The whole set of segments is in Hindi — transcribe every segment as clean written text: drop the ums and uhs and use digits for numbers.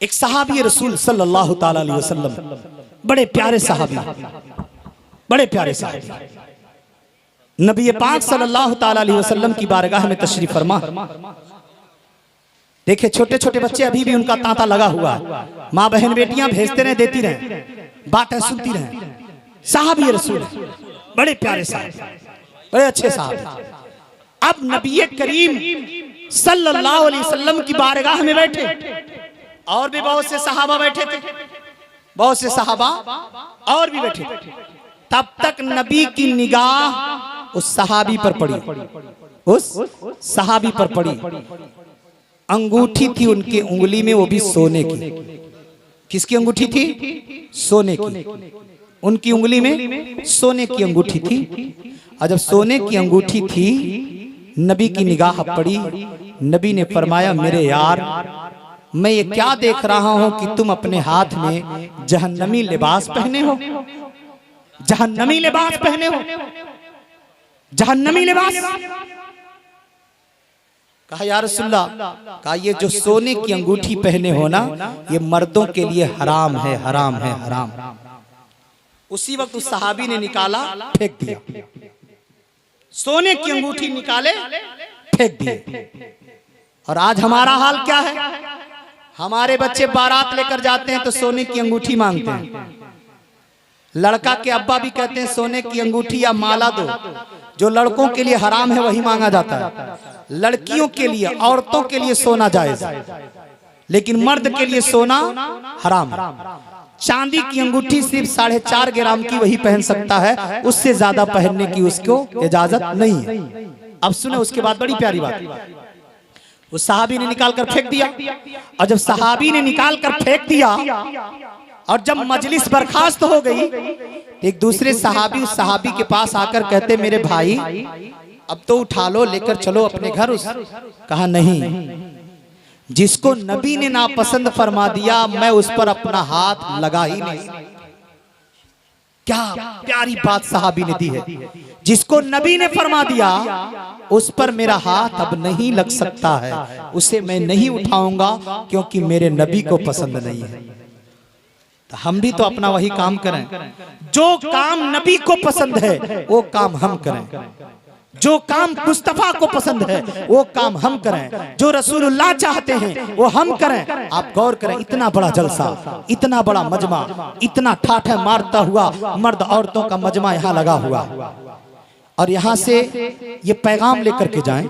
एक सहाबी रसूल सल्लल्लाहु ताला अलैहि वसल्लम, बड़े प्यारे सहाबी, बड़े प्यारे सहाबी, नबी पाक सल्लल्लाहु ताला अलैहि वसल्लम की बारगाह में तशरीफ फरमा। देखिए छोटे छोटे बच्चे अभी भी उनका तांता लगा हुआ, माँ बहन बेटियां भेजते रहे, देती रहे, बातें सुनती रहे। सहाबी रसूल, बड़े प्यारे साहब, बड़े अच्छे साहब। अब नबी करीम सल्लल्लाहु अलैहि वसल्लम की बारगाह में बैठे, और भी बहुत से सहाबा बैठे थे, बहुत से सहाबा और भी बैठे थे। तब तक नबी की निगाह उस सहाबी पर पड़ी, उस सहाबी पर पड़ी। अंगूठी थी उनकी उंगली में, वो भी सोने की। किसकी अंगूठी थी? सोने की। उनकी उंगली में सोने की अंगूठी थी। और जब सोने की अंगूठी थी, नबी की निगाह पड़ी। नबी ने फरमाया, मेरे यार, मैं ये क्या देख रहा हूं कि तुम अपने हाथ में जहन्नमी लिबास पहने हो, जहन्नमी लिबास पहने हो, जहन्नमी लिबास। कहा या रसूलल्लाह, कहा ये जो सोने की अंगूठी पहने हो ना, ये मर्दों के लिए हराम है, हराम है, हराम। उसी वक्त उस सहाबी ने निकाला, फेंक दिया। सोने की अंगूठी निकाले, फेंक दिए। और आज हमारा हाल क्या है? हमारे बच्चे बारात लेकर जाते हैं तो सोने की अंगूठी मांगते हैं। लड़का के अब्बा भी कहते हैं सोने की अंगूठी या माला दो। जो लड़कों के लिए हराम है वही मांगा जाता है। लड़कियों के लिए, औरतों के लिए सोना जायज है, लेकिन मर्द के लिए सोना हराम है। चांदी की अंगूठी सिर्फ 4.5 ग्राम की वही पहन सकता है, उससे ज्यादा पहनने की उसको इजाजत नहीं है। अब सुने उसके बाद बड़ी प्यारी बात, उस सहाबी ने निकाल कर फेंक दिया। और जब सहाबी ने निकाल कर फेंक दिया और जब मजलिस बर्खास्त हो गई, एक दूसरे सहाबी उस सहाबी के पास आकर कहते, मेरे भाई अब तो उठा लो, लेकर चलो अपने घर। कहा नहीं, जिसको नबी ने नापसंद फरमा दिया, मैं उस पर अपना हाथ लगा ही नहीं। क्या प्यारी बात सहाबी ने दी है। जिसको नबी ने फरमा दिया, उस पर मेरा हाथ अब नहीं लग सकता है, उसे मैं नहीं उठाऊंगा, क्योंकि मेरे नबी को पसंद नहीं है। तो हम भी तो अपना वही काम करें, जो काम नबी को पसंद है वो काम हम करें, जो काम मुस्तफा को पसंद है वो काम हम करें, जो रसूलुल्लाह चाहते हैं वो हम करें। आप गौर करें, इतना बड़ा जलसा, इतना बड़ा मजमा, इतना ठाठे मारता हुआ मर्द औरतों का मजमा यहाँ लगा हुआ, और यहाँ से ये पैगाम लेकर के जाएं।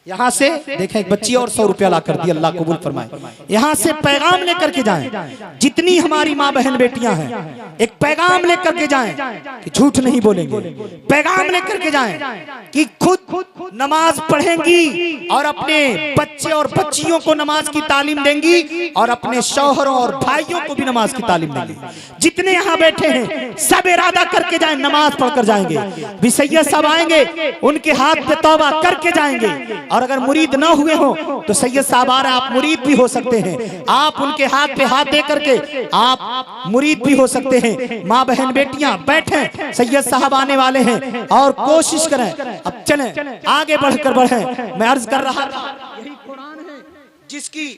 यहाँ से देखें, एक बच्ची और 100 रुपया ला कर दी, अल्लाह कबूल फरमाए। यहाँ से पैगाम लेकर के जाएं, जितनी हमारी माँ बहन बेटियां हैं, एक पैगाम लेकर के जाएं कि झूठ नहीं बोलेंगे। पैगाम लेकर के जाएं कि खुद नमाज पढ़ेंगी और अपने बच्चे और बच्चियों को नमाज की तालीम देंगी, और अपने शौहरों और भाइयों को भी नमाज की तालीम देंगी। जितने यहाँ बैठे हैं सब इरादा करके जाएं, नमाज पढ़कर जाएंगे। भी सैयद साहब आएंगे, उनके हाथ पे तौबा करके जाएंगे। और अगर मुरीद ना हुए हो तो सैयद साहब आ रहे हैं, आप मुरीद भी हो सकते हैं। आप उनके हाथ पे हाथ दे करके आप मुरीद भी हो सकते हैं। माँ बहन बेटियां बैठे, सैयद साहब आने वाले हैं, और कोशिश करें अब चलें, आगे बढ़कर बढ़ें। मैं अर्ज कर रहा था, यही कुरान है जिसकी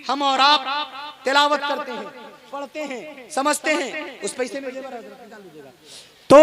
हम और आप तिलावत करते हैं, पढ़ते हैं, समझते हैं। उस पैसे में तो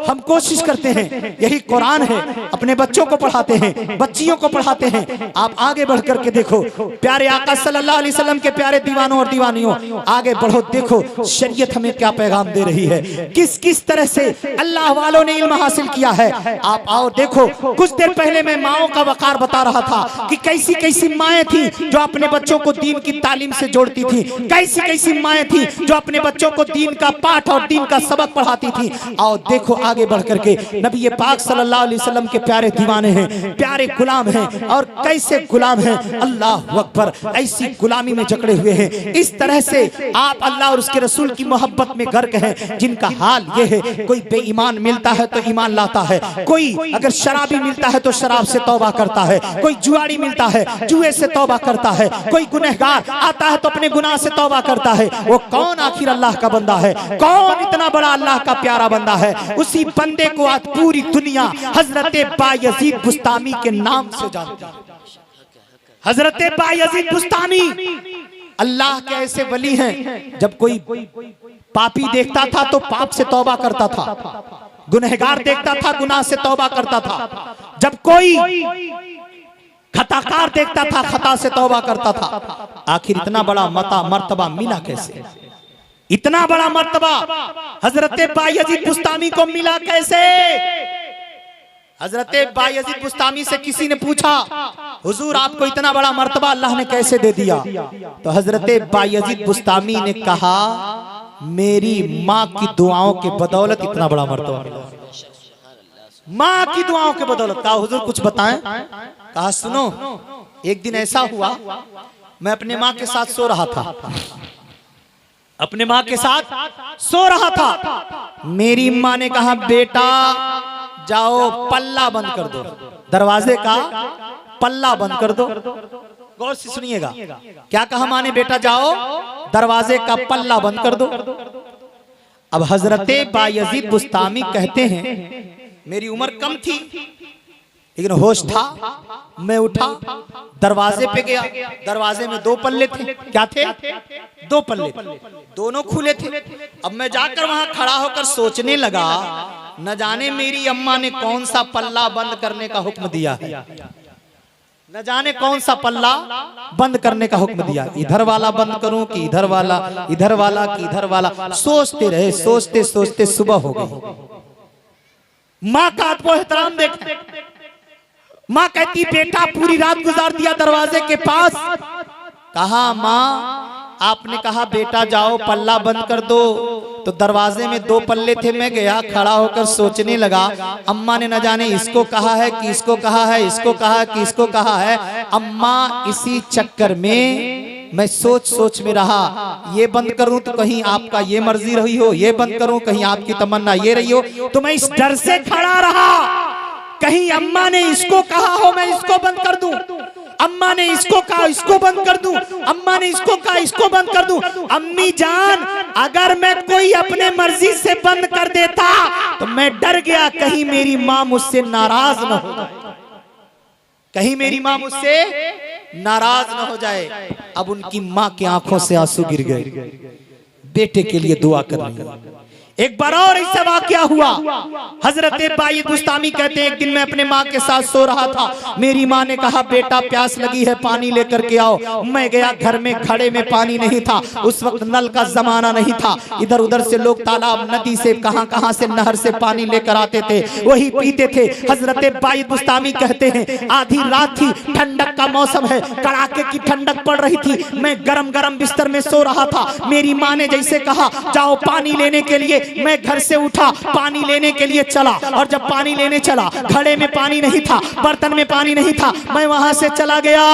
हम कोशिश करते हैं, यही कुरान है, अपने बच्चों को पढ़ाते हैं, बच्चियों को पढ़ाते हैं। आप आगे बढ़ करके देखो, प्यारे आका सल्लल्लाहु अलैहि वसल्लम के प्यारे दीवानों और दीवानियों, आगे बढ़ो, देखो शरीयत हमें क्या पैगाम दे रही है, किस किस तरह से अल्लाह वालों ने इल्म हासिल किया है। आप आओ देखो, कुछ देर पहले मैं माओ का वकार बता रहा था कि कैसी कैसी माएँ थी जो अपने बच्चों को दीन की तालीम से जोड़ती थी, कैसी कैसी माएँ थी जो अपने बच्चों को दीन का पाठ और दीन का सबक पढ़ाती थी। और देखो आगे बढ़ करके, नबी पाक सल्लल्लाहु अलैहि वसल्लम के प्यारे दीवाने हैं, प्यारे गुलाम हैं, और कैसे गुलाम हैं, अल्लाह अकबर, ऐसी गुलामी में जकड़े हुए हैं। इस तरह से आप अल्लाह और उसके रसूल की मोहब्बत में गर्क हैं, जिनका हाल ये है, कोई बेईमान मिलता है तो ईमान लाता है, कोई अगर शराबी मिलता है तो शराब से तौबा करता है, कोई जुआरी मिलता है जुए से तौबा करता है, कोई गुनहगार आता है तो अपने गुनाह से तौबा करता है। वो कौन आखिर अल्लाह का बंदा है, कौन इतना बड़ा अल्लाह का प्यारा बंदा है? उसी बंदे को आज पूरी दुनिया हजरत बायजीद बुस्तामी के नाम से जानती है। हजरत बायजीद बुस्तामी अल्लाह के ऐसे वली हैं, जब कोई पापी देखता था तो पाप से तौबा करता था, गुनहगार देखता था गुनाह से तौबा करता था, जब कोई खताकार देखता था खता से तौबा करता था। आखिर इतना बड़ा मर्तबा मिला कैसे? इतना बड़ा मर्तबा हजरत बायजीद बुस्तामी को मिला कैसे? हजरत बायजीद बुस्तामी से किसी ने पूछा, हुजूर आपको इतना बड़ा मर्तबा अल्लाह ने कैसे दे दिया? तो हजरत बायजीद बुस्तामी ने कहा, मेरी माँ की दुआओं के बदौलत इतना बड़ा मर्तबा मिला। माँ की दुआओं के बदौलत। कहा हुजूर कुछ बताएं? कहा सुनो, एक दिन ऐसा हुआ, मैं अपने माँ के साथ सो रहा था, अपने माँ के साथ सो रहा था। मेरी माँ ने कहा, बेटा जाओ पल्ला बंद कर दो, दरवाजे का पल्ला बंद कर दो। गौर से सुनिएगा, क्या कहा माँ ने? बेटा जाओ दरवाजे का पल्ला बंद कर दो। अब हजरत बायजीद बुस्तामी कहते हैं, मेरी उम्र कम थी लेकिन होश था। मैं उठा, दरवाजे पे गया, दरवाजे में 2 पल्ले थे। क्या थे? 2 पल्ले थे, दोनों खुले थे। अब मैं जाकर वहां खड़ा होकर सोचने लगा, न जाने मेरी अम्मा ने कौन सा पल्ला बंद करने का हुक्म दिया है, न जाने कौन सा पल्ला बंद करने का हुक्म दिया। इधर वाला बंद करूं कि इधर वाला, इधर वाला कि इधर वाला। सोचते रहे, सोचते सोचते सुबह हो गई। माँ का आपको एहतराम देखें, माँ कहती, बेटा पूरी रात गुजार दिया दरवाजे के पास। कहा माँ आपने कहा बेटा जाओ पल्ला बंद कर दो, तो दरवाजे में 2 पल्ले थे। मैं गया, खड़ा होकर सोचने लगा, अम्मा ने न जाने इसको कहा है कि इसको कहा है, इसको कहा है कि इसको कहा है। अम्मा इसी चक्कर में मैं सोच सोच में रहा, ये बंद करूं तो कहीं आपका ये मर्जी रही हो, ये बंद करूं कहीं आपकी तमन्ना ये रही हो। तो मैं इस डर से खड़ा रहा, कहीं अम्मा ने इसको कहा हो मैं इसको बंद कर दूं, अम्मा ने इसको कहा इसको बंद कर दूं, अम्मा ने इसको कहा इसको बंद कर दूं। अम्मी जान, अगर मैं कोई अपने मर्जी से बंद कर देता तो मैं डर गया कहीं मेरी माँ मुझसे नाराज न हो जाए, कहीं मेरी माँ मुझसे नाराज न हो जाए। अब उनकी माँ की आंखों से आंसू गिर गए, बेटे के लिए दुआ कर रही है। एक बार और ऐसा वाकया हुआ, हजरत बायजीद बुस्तामी कहते हैं, एक दिन मैं अपने माँ के साथ सो रहा था। मेरी माँ ने कहा बेटा प्यास लगी है, पानी लेकर के आओ। मैं गया, घर में घड़े में पानी नहीं था, उस वक्त नल का जमाना नहीं था। इधर उधर से लोग तालाब नदी से कहां कहां से नहर से पानी लेकर आते थे, वही पीते थे। हजरत बायजीद बुस्तामी कहते हैं, आधी रात थी, ठंडक का मौसम है, कड़ाके की ठंडक पड़ रही थी। मैं गरम गरम बिस्तर में सो रहा था। मेरी माँ ने जैसे कहा जाओ पानी लेने के लिए, मैं घर से उठा, पानी लेने के लिए चला। और जब पानी लेने चला, घड़े में पानी नहीं था, बर्तन में पानी नहीं था। मैं वहां से चला गया,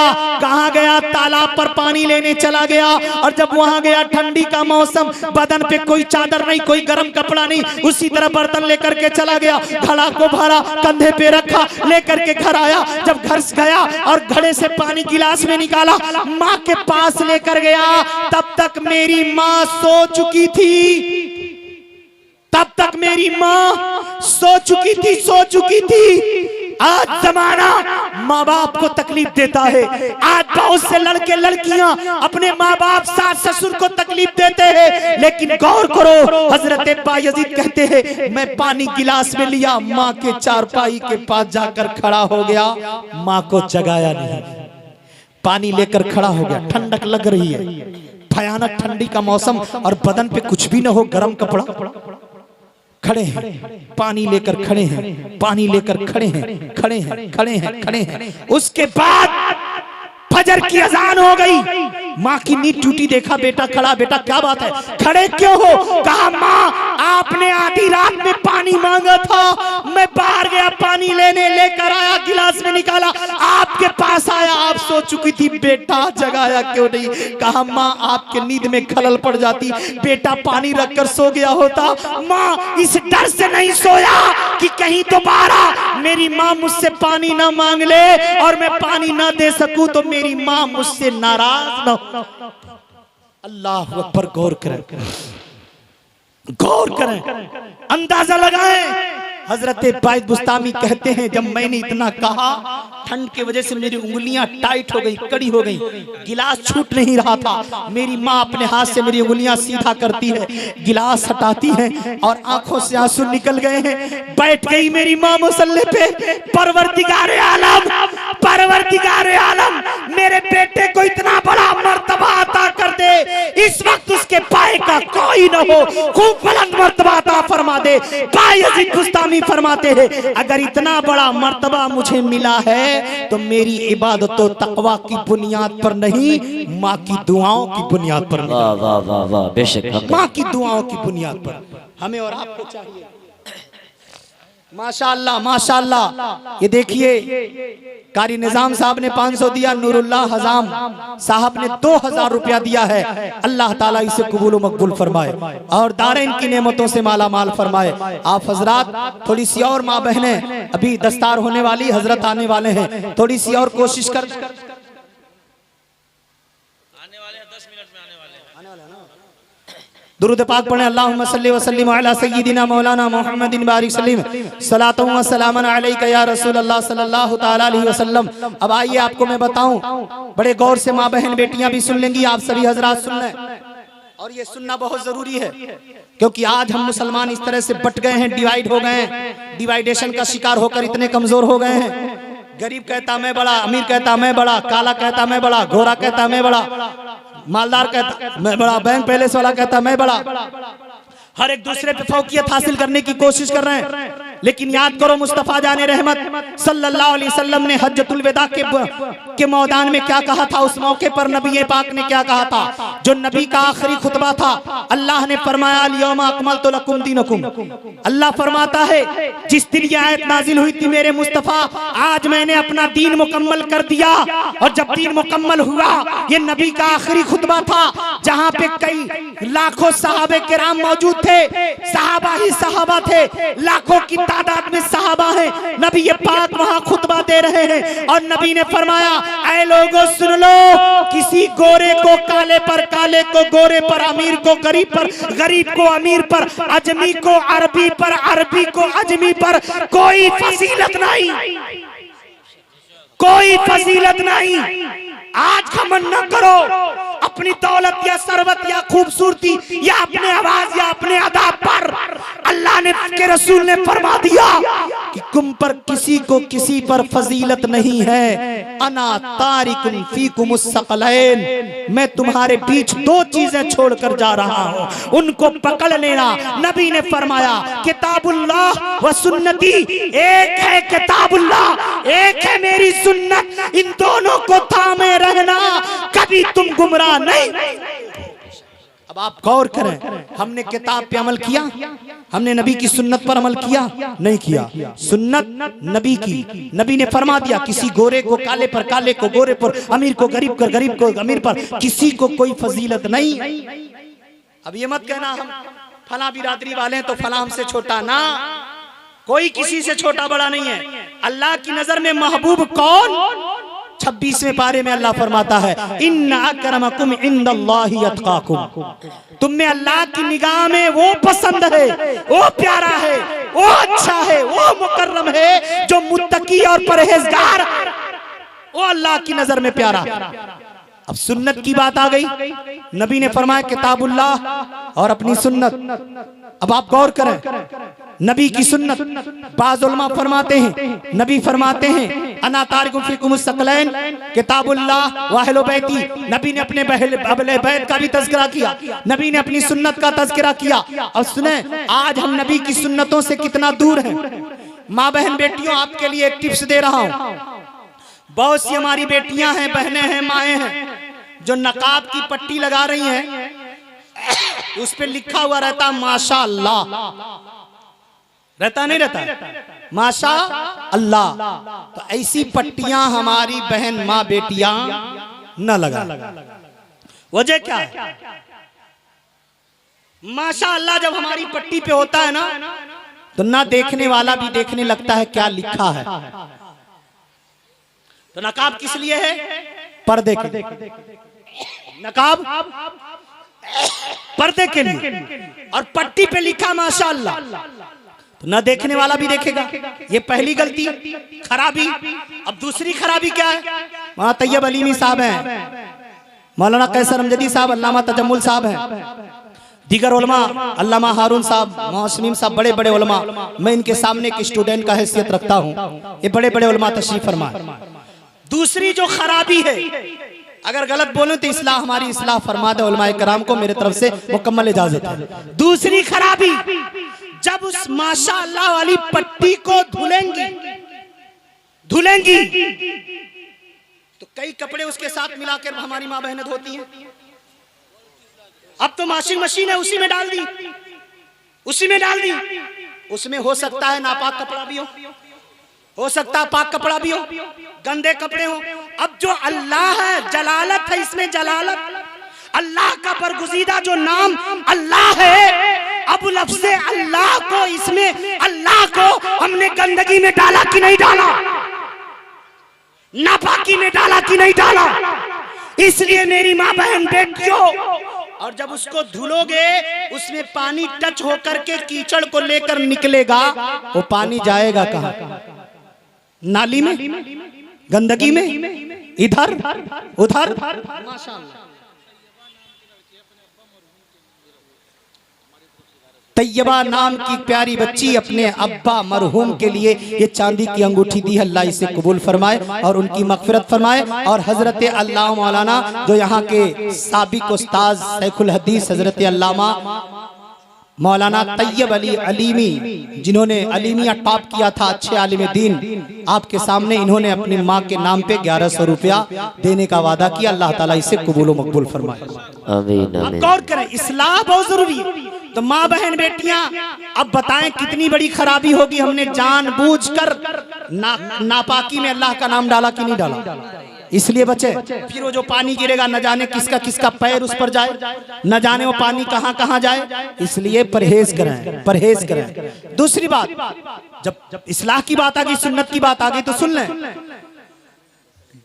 कहां गया? तालाब पर पानी लेने चला गया। और जब वहां गया, ठंडी का मौसम, बदन पे कोई चादर नहीं, कोई गर्म कपड़ा नहीं, उसी तरह बर्तन लेकर के चला गया। घड़ा को भरा, कंधे पे रखा, लेकर के घर आया। जब घर गया और घड़े से पानी गिलास में निकाला, माँ के पास लेकर गया, तब तक मेरी माँ सो चुकी थी, तब तक मेरी माँ सो चुकी थी, सो चुकी थी। आज जमाना माँ बाप को तकलीफ देता है, आज बहुत से लड़के लड़कियां अपने माँ बाप सास ससुर को तकलीफ देते हैं। लेकिन गौर करो, हजरत बायजीद कहते हैं, मैं पानी गिलास में लिया, माँ के चारपाई के पास जाकर खड़ा हो गया, माँ को जगाया नहीं, पानी लेकर खड़ा हो गया। ठंडक लग रही है, भयानक ठंडी का मौसम, और बदन पे कुछ भी न हो, गर्म कपड़ा। खड़े हैं, पानी लेकर खड़े हैं, पानी लेकर खड़े हैं, खड़े हैं, खड़े हैं, खड़े हैं। उसके बाद फजर की अजान हो गई, माँ की नींद टूटी। देखा बेटा खड़ा, बेटा क्या बात है, खड़े क्यों हो? कहा माँ आपने आधी रात में पानी मांगा था, मैं बाहर गया पानी लेने, लेकर आया, गिलास में निकाला, आपके पास आया, आप सो चुकी थी, बेटा जगाया क्यों नहीं? कहा माँ आपके नींद में खलल पड़ जाती, बेटा पानी रखकर सो गया होता। माँ इस डर से नहीं सोया कि कहीं दोबारा मेरी माँ मुझसे पानी ना मांग ले और मैं पानी ना दे सकूं तो मेरी माँ मुझसे नाराज ना हो। अल्लाह अकबर। गौर करें, गौर करें, अंदाजा लगाएं हजरत बाइद बुस्तामी कहते हैं जब मैंने इतना कहा ठंड की वजह से मेरी उंगलियां टाइट हो गई, कड़ी हो गई, गिलास छूट नहीं रहा था। मेरी माँ अपने हाथ से मेरी उंगलियां सीधा करती है, गिलास हटाती है और आंखों से आंसू निकल गए हैं। बैठ गई मेरी माँ मुसल्ले पे, परवरदिगारे आलम, परवरदिगारे आलम मेरे बेटे को इतना बड़ा मर्तबा अता कर दे, इस वक्त उसके पाए का कोई न हो, खूब बुलंद मर्तबा अता फरमा दे। बायजीद बुस्तामी फरमाते हैं अगर इतना बड़ा मर्तबा मुझे मिला है तो मेरी इबादत और तकवा की बुनियाद पर नहीं, माँ की दुआओं की बुनियाद पर। वाह वाह वाह वाह, बेशक माँ की दुआओं की बुनियाद पर हमें और आपको चाहिए। माशाअल्लाह माशाअल्लाह। ये देखिए कारी निजाम साहब ने 500 दिया, नूरुल्लाह हजाम साहब ने 2000 रुपया दिया है। अल्लाह ताला इसे कबूल मकबूल फरमाए और दारैन की नेमतों से माला माल फरमाए। आप हजरात थोड़ी सी और माँ बहनें, अभी दस्तार होने वाली, हजरत आने वाले हैं, थोड़ी सी और कोशिश कर। दुरूद पाक पढ़ें। अल्लाहुम्मा सल्ली व सल्लिम अला सय्यिदिना मौलाना मुहम्मदिन बारिक सल्लिम सलातु व सलामन अलैका या रसूल अल्लाह सल्लल्लाहु तआला अलैहि वसल्लम। अब आइए आपको मैं बताऊं, बड़े गौर से माँ बहन बेटियां भी सुन लेंगी, आप सभी हजरात सुन लें और ये सुनना बहुत जरूरी है क्योंकि आज हम मुसलमान इस तरह से बट गए हैं, डिवाइड हो गए हैं, डिवाइडेशन का शिकार होकर इतने कमजोर हो गए हैं। गरीब कहता मैं बड़ा, अमीर कहता मैं बड़ा, काला कहता मैं बड़ा, गोरा कहता मैं बड़ा, मालदार कहता मैं बड़ा, बैंक पैलेस वाला कहता मैं बड़ा। हर एक दूसरे पे फौकियत हासिल करने की कोशिश कर रहे हैं। लेकिन याद करो मुस्तफा जाने रहमत सल्लल्लाहु अलैहि वसल्लम ने हज्जतुल विदा के मैदान में क्या कहा था, उस मौके पर नबी पाक ने क्या कहा था, जो नबी का आखिरी खुतबा था। अल्लाह ने फरमाया अल यौमा अकमलतु लकुम दीनकुम। अल्लाह फरमाता है जिस दिन ये आयत नाजिल हुई थी मेरे मुस्तफा, आज मैंने अपना दीन मुकम्मल कर दिया। और जब दीन मुकम्मल हुआ, ये नबी का आखिरी खुतबा था जहाँ पे कई लाखों सहाबे किराम मौजूद थे, सहाबा ही सहाबा थे, लाखों की तादाद में सहाबा हैं। नबी ये पाक वहां खुतबा दे रहे हैं और नबी ने फरमाया ऐ लोगों सुन लो, किसी गोरे को काले पर, काले को गोरे पर, अमीर को गरीब पर, गरीब को अमीर पर, अजमी को अरबी पर, अरबी को अजमी पर कोई फजीलत नहीं, कोई फजीलत नहीं। आज घमंड न करो अपनी दौलत या सरवत या खूबसूरती या अपने आवाज या अपने अदा पर। अल्लाह ने के रसूल ने फरमा दिया कि तुम पर किसी को किसी पर फजीलत नहीं है। अना तारिकुम फीकुम अस्सक़लैन, मैं तुम्हारे बीच दो चीजें छोड़कर जा रहा हूँ, उनको पकड़ लेना। नबी ने फरमाया किताबुल्लाह व सुन्नती, एक है किताबुल्लाह, एक है मेरी सुन्नत, इन दोनों को थामे रहना, कभी तुम गुमराह नहीं। अब आप गौर करें, हमने किताब पे अमल किया, हमने नबी की सुन्नत पर अमल किया नहीं किया। सुन्नत नबी की, नबी ने फरमा दिया किसी गोरे को काले पर, काले को गोरे पर, अमीर को गरीब पर, गरीब को अमीर पर, किसी को कोई फजीलत नहीं। अब ये मत कहना हम फला बिरादरी वाले हैं तो फला हमसे छोटा, ना, कोई किसी से छोटा बड़ा नहीं है। अल्लाह की नजर में महबूब कौन? 26वें पारे में अल्लाह फरमाता है इन्ना अक्रमकुम इंदल्लाहि अत्काकुम, तुम में अल्लाह की निगाह में वो पसंद है, वो प्यारा है, वो अच्छा है, वो मुकर्रम है जो मुत्तकी और परहेजगार, वो अल्लाह की नजर में प्यारा। अब सुन्नत की बात आ गई, नबी ने फरमाया किताबुल्लाह और अपनी सुन्नत। अब आप गौर करें, नबी की सुन्नत, बाज़ उलमा फरमाते हैं, नबी फरमाते हैं अना तारिकुम फीकुम अस्सक़लैन किताबुल्लाह व अहले बैती। नबी ने अपने अहले बैत का भी तज़किरा किया, नबी ने अपनी सुन्नत का तज़किरा किया। और सुने आज हम नबी की सुन्नतों से कितना दूर हैं। माँ बहन बेटियों, आपके लिए एक टिप्स दे रहा हूँ। बहुत सी हमारी बेटियां हैं, बहनें हैं, माएँ हैं जो नकाब की पट्टी लगा रही हैं, उस पे लिखा हुआ रहता माशाअल्लाह, रहता नहीं रहता माशाअल्लाह। तो ऐसी पट्टियां हमारी बहन माँ बेटियां न लगा। वजह क्या है? माशाअल्लाह जब हमारी पट्टी पे होता है ना, तो ना देखने वाला भी देखने लगता है क्या लिखा है। तो नकाब किस लिए है? पर्दे के लिए। नकाब पर्दे के लिए और पट्टी पे लिखा माशाअल्लाह। तो न देखने वाला भी देखेगा। ये पहली गलती, खराबी। अब दूसरी खराबी क्या है? वहां तैयब अलीमी साहब हैं, मौलाना कैसर अमजदी साहब, अल्लामा तजम्मुल साहब हैं, दीगर उलमा, अल्लामा हारून साहब, मौसमीम साहब, बड़े बड़े उलमा। मैं इनके सामने एक स्टूडेंट का हैसियत रखता हूँ, ये बड़े बड़े उलमा तशरीफ फरमाए। दूसरी जो खराबी है, अगर गलत बोले तो इस्लाह, हमारी इस्लाह फरमा दे उलमाए कराम को, मेरे तरफ से मुकम्मल इजाजत है। दूसरी खराबी, जब उस माशाअल्लाह वाली पट्टी को धुलेंगी तो कई कपड़े उसके साथ मिलाकर हमारी माँ बहनें धोती हैं। अब तो वॉशिंग मशीन है, उसी में डाल दी। उसमें हो सकता है नापाक कपड़ा भी हो सकता है पाक कपड़ा भी हो, गंदे कपड़े हो। अब जो अल्लाह है, जलालत है इसमें, जलालत, अल्लाह का बरगुज़ीदा जो नाम अल्लाह है, अब लफ्ज़े अल्लाह को, इसमें अल्लाह को हमने गंदगी में डाला कि नहीं डाला, नापाकी में डाला कि नहीं डाला। इसलिए मेरी माँ बहन बेटियों, और जब उसको धुलोगे, उसमें पानी टच होकर के कीचड़ को लेकर निकलेगा, वो पानी जाएगा कहाँ? नाली में, गंदगी में, इधर उधर। माशाअल्लाह। तैयबा नाम की प्यारी बच्ची अपने अब्बा मरहूम के लिए ये चांदी की अंगूठी दी है। अल्लाह इसे कबूल फरमाए और उनकी मगफिरत फरमाए। और हजरत अल्लामा मौलाना जो यहाँ के साबिक उस्ताद शेखुल हदीस हजरत अल्लामा मौलाना तैयब अली अलीमी, जिन्होंने अलीमिया टॉप किया था, अच्छे आलिम दीन, आपके सामने इन्होंने अपनी माँ के नाम पे 1100 रुपया देने का वादा किया। अल्लाह ताला इसे कबूल व मकबूल फरमाए। आमीन आप गौर करें, इस्लाह बहुत जरूरी है। तो माँ बहन बेटियां, अब बताएं कितनी बड़ी खराबी होगी, हमने जानबूझकर नापाकी में अल्लाह का नाम डाला कि नहीं डाला। इसलिए बचे, फिर वो जो पानी गिरेगा न जाने किसका किसका पैर उस पर जाए, न जाने वो पानी कहाँ कहाँ जाए। इसलिए परहेज करें। दूसरी बात, जब इस्लाह की बात आ गई, सुन्नत की बात आ गई, तो सुन लें,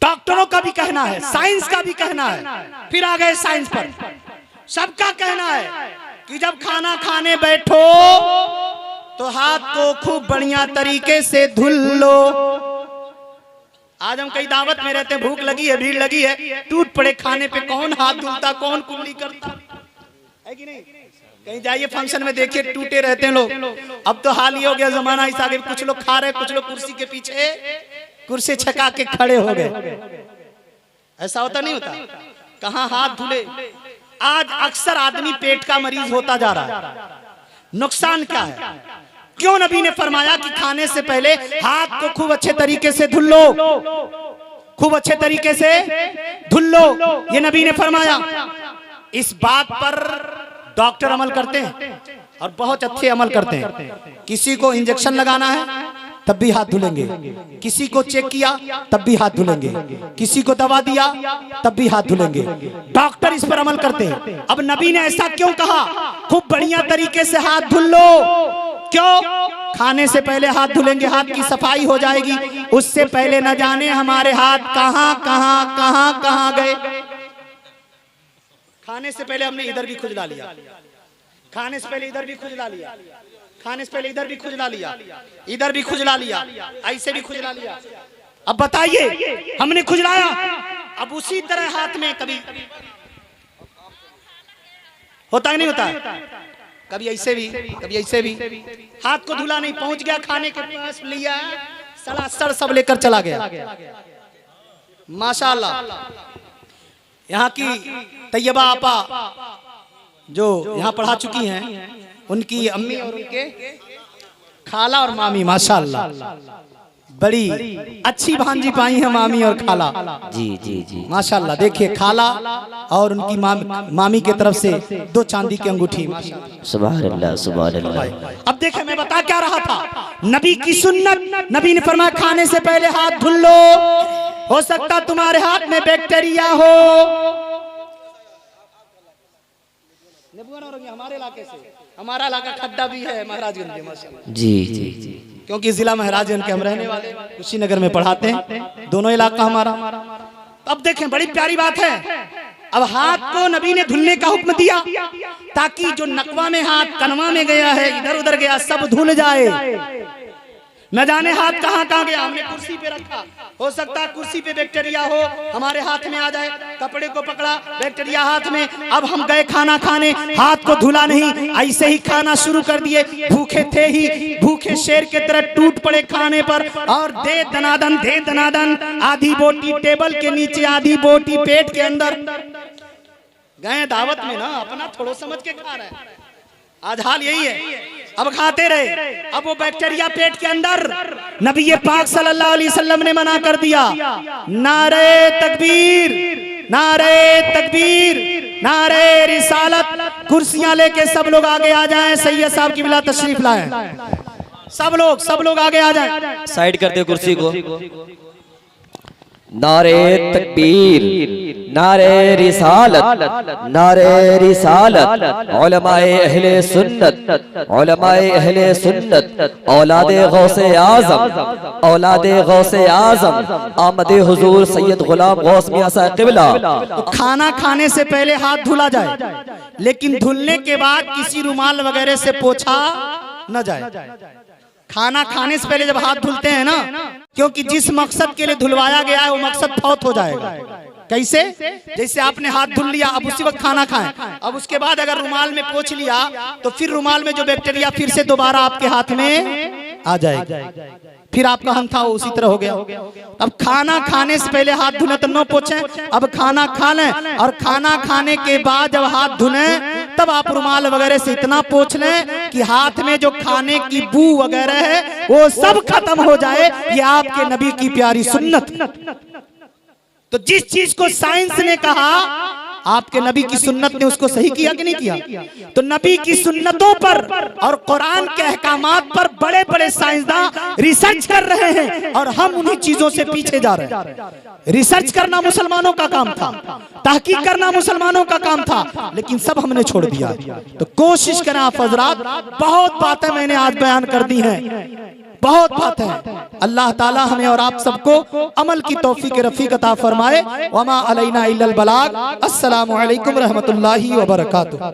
डॉक्टरों का भी कहना है, साइंस का भी कहना है, फिर आ गए साइंस पर, सबका कहना है कि जब खाना खाने बैठो तो हाथ को खूब बढ़िया तरीके से धुल लो। आज हम कई दावत में रहते हैं, भूख लगी है, भीड़ लगी है, टूट पड़े खाने पे, कौन हाथ धुलता, कौन कुल्ली करता है कि नहीं? कहीं जाइए फंक्शन में देखिए, टूटे रहते हैं लोग। अब तो हाल ही हो गया, जमाना इस आगे, कुछ लोग खा रहे, कुछ लोग कुर्सी के पीछे कुर्सी छका के खड़े हो गए। ऐसा होता नहीं होता? कहाँ हाथ धुले। आज अक्सर आदमी पेट का मरीज होता जा रहा है। नुकसान क्या है? क्यों नबी ने फरमाया कि खाने से पहले हाथ को खूब अच्छे तरीके से धुल लो, खूब अच्छे तरीके से धुल लो, ये नबी ने फरमाया। इस बात पर डॉक्टर अमल करते हैं और बहुत अच्छे अमल करते हैं। किसी को इंजेक्शन लगाना है तब भी हाथ धुलेंगे, किसी को चेक किया तब भी हाथ धुलेंगे, किसी को दवा दिया तब भी हाथ धुलेंगे। डॉक्टर इस पर अमल करते हैं। अब नबी ने ऐसा क्यों कहा? खूब बढ़िया तरीके से हाथ धुल लो। क्यों? खाने से पहले हाथ धुलेंगे, हाथ की सफाई हो जाएगी। उससे पहले न जाने हमारे हाथ कहां गए। खाने से पहले हमने इधर भी खुजला लिया, खाने से पहले इधर भी खुजला लिया, खाने से पहले इधर भी खुजला लिया, इधर भी खुजला लिया, ऐसे भी खुजला लिया। अब बताइए, हमने खुजलाया, अब उसी तरह हाथ में कभी होता ही नहीं होता, कभी ऐसे भी कभी ऐसे भी। हाथ को धुला नहीं, पहुंच गया खाने के पास, लिया सलासर सब लेकर चला गया। माशाअल्लाह, यहाँ की तैयबा आपा जो यहाँ पढ़ा चुकी हैं, उनकी अम्मी और उनके खाला और मामी, माशाअल्लाह बड़ी अच्छी भांजी पाई है मामी और खाला। जी जी जी माशाअल्लाह। देखिए, खाला और उनकी मामी के तरफ से 2 चांदी की अंगूठी। सुभान अल्लाह, सुभान अल्लाह। अब देखे, मैं बता क्या रहा था, नबी की सुन्नत। नबी ने फरमाया खाने से पहले हाथ धुल लो, हो सकता तुम्हारे हाथ में बैक्टीरिया हो। हमारे इलाके से, हमारा इलाका खड्डा भी है महाराजगंज में, माशाअल्लाह। जी जी जी, क्योंकि जिला महाराजगंज के हम रहने वाले, कुशीनगर में पढ़ाते हैं, दोनों इलाका हमारा। अब देखें, बड़ी प्यारी बात है, अब हाथ को नबी ने धुलने का हुक्म दिया ताकि जो नकवा में हाथ, कनवा में गया है, इधर उधर गया, सब धुल जाए। न जाने हाथ कहाँ कहाँ गया। हमने कुर्सी पे रखा, हो सकता है कुर्सी पे बैक्टीरिया हो, हमारे हाथ में आ जाए। कपड़े को पकड़ा, बैक्टीरिया हाथ में। अब हम गए खाना खाने, हाथ को धुला नहीं, ऐसे ही खाना शुरू कर दिए। भूखे थे ही, भूखे शेर के तरह टूट पड़े खाने पर और दे दनादन, आधी बोटी टेबल के नीचे, आधी बोटी पेट के अंदर। गए दावत में ना, अपना थोड़ा समझ के खा रहे हैं। आज हाल यही है। अब खाते रहे, अब वो बैक्टीरिया पेट के अंदर। नबी पाक सल्लल्लाहु अलैहि वसल्लम ने मना कर दिया, नारे तकबीर, नारे तकबीर, नारे रिसालत। कुर्सियां लेके सब लोग आगे आ जाएं, सैयद साहब की बिला तशरीफ लाएं। सब लोग आगे आ जाएं। साइड कर दे कुर्सी को। नारे तकबीर, नारे रिसालत, नारे रिसालत। उलमाए अहले सुन्नत, उलमाए अहले सुन्नत, औलादे गौसे आज़म, औलादे गौसे आज़म, आमदे हुजूर सैयद गुलाम गौस मियां साहब क़िबला। तो खाना खाने से पहले हाथ धुला जाए, लेकिन धुलने के बाद किसी रुमाल वगैरह से पोछा न जाए। खाना खाने से पहले जब हाथ धुलते हैं ना, क्योंकि जिस मकसद के लिए धुलवाया गया है वो मकसद फौत हो जाएगा। कैसे? जैसे आपने हाथ धुल लिया, अब उसी वक्त खाना खाएं, अब उसके बाद अगर रुमाल में पोंछ लिया तो फिर रुमाल में जो बैक्टीरिया फिर से दोबारा आपके हाथ में आ जाएगा, फिर आपका हम था वो उसी तरह हो गया। अब खाना खाने से पहले हाथ धुले तो न पोंछें। अब खाना खा लें और खाना खाने के बाद जब हाथ धुलें तब आप रुमाल वगैरह से इतना पोंछ लें कि हाथ में जो खाने की बू वगैरह है वो सब खत्म हो जाए। ये आपके नबी की प्यारी सुन्नत। तो जिस चीज को साइंस ने कहा, आपके नबी की सुन्नत ने उसको सही किया कि नहीं किया? तो नबी की सुन्नतों पर और कुरान के अहकामात पर बड़े बड़े साइंसदान रिसर्च कर रहे हैं और हम उन्हीं चीजों से पीछे जा रहे हैं। रिसर्च करना मुसलमानों का काम था, तहकीक करना मुसलमानों का काम था, लेकिन सब हमने छोड़ दिया। तो कोशिश करें आप हजरात, बहुत बातें मैंने आज बयान कर दी हैं, बहुत बात है। अल्लाह ताला हमें और आप सबको अमल की तौफीक रफीक अता फरमाए। वमा अलैना इल्लल बलाग। अस्सलामु अलैकुम रहमतुल्लाहि व बरकातुहू।